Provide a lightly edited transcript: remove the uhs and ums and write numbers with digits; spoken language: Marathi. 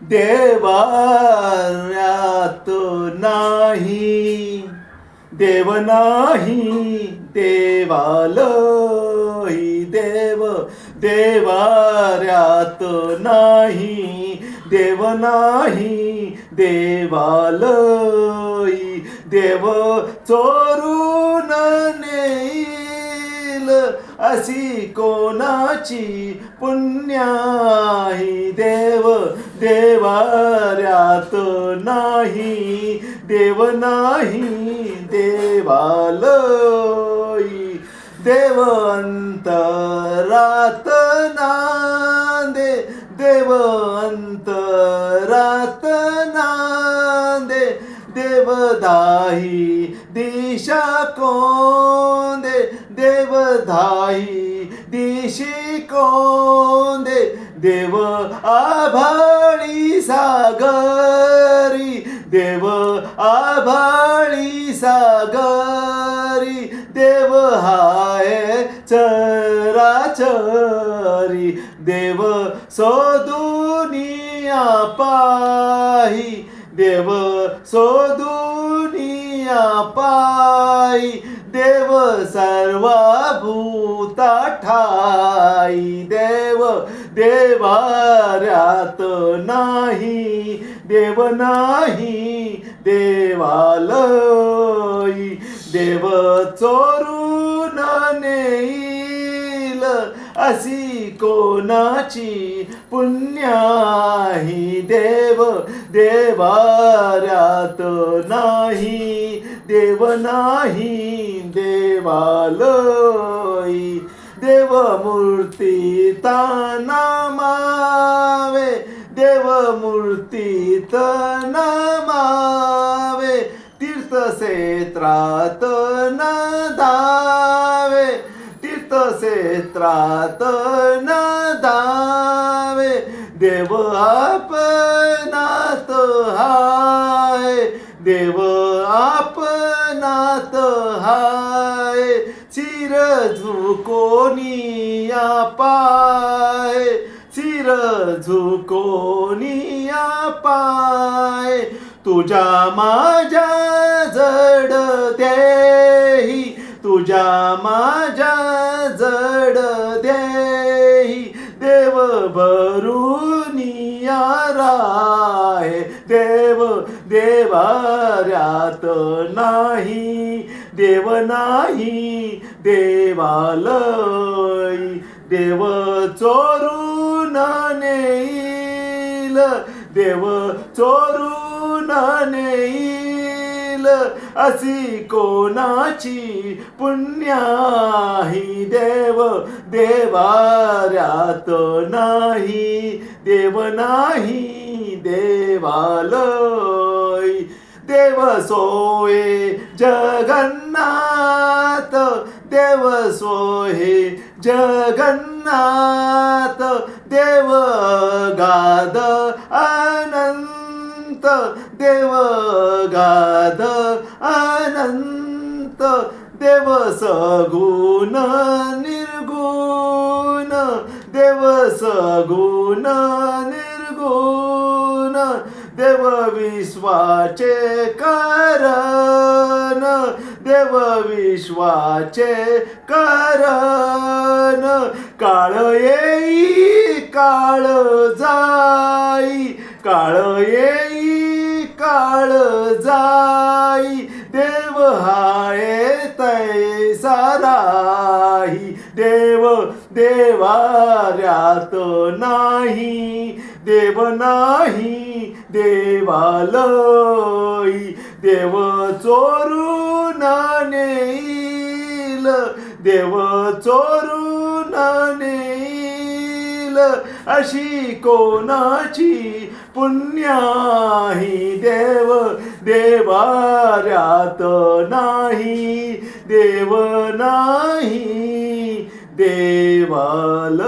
देवाऱ्यात नाही, देव नाही देवालही, देव देवाऱ्यात नाही, देव नाही देवालही, देव चोरून नेईल अशी कोणाची पुण्याही, देव देवाऱ्यात नाही, देव नाही देवालयी, देव अंतरात नांदे, देव अंतरात नांदे, देव दाही दिशा कोंदे, देव दाही दिशी कोंदे, देव आभाळी सागरी, देव आभाळी सागरी, देव हाय चराचरी, देव सोदुनिया पाही, देव सोदुनिया पाही, देव सर्वभूता ठाई, देव देवाऱ्यात नाही, देव नाही देवालयी, देव चोरून नेईल अशी कोणाची पुण्याही, देव देवाऱ्यात नाही, देव नाही देवालयी, देव मूर्तीत नमावे, देव मूर्तीत नमावे, तीर्थक्षेत्रात न धावे, तीर्थक्षेत्रात न धावे, देव आपणात हाय, देव आपणात हाय, चिर झुकोनिया पाय, चिर झुकोनिया पाय, तुझ्या माझ्या जड देही, तुझ्या माझ्या जड देही, देव भरुनिया राय, देव देवाऱ्यात नाही, देव नाही देवालयी, देव चोरून नेईल, देव चोरून नेईल अशी कोणाची पुण्याही, देव देवाऱ्यात नाही, देव नाही देवालयी, देव सोये जगन्नाथ, देव सोये जगन्नाथ, देव गाद अनंत, देव गाद अनंत, देव सगुण निर्गुण, देव सगुण निर्गुण, देव विश्वाचे कारण, देव विश्वाचे कारण, काळ येई काळ जाई, काळ येई काळ जाई, देव हाय तैसा राही, देव देवाऱ्यात नाही, देव नाही देवालयी, देव चोरून नेईल, देव चोरून नेईल अशी कोणाची पुण्याही, देव देवाऱ्यात नाही, देव नाही देवालयी.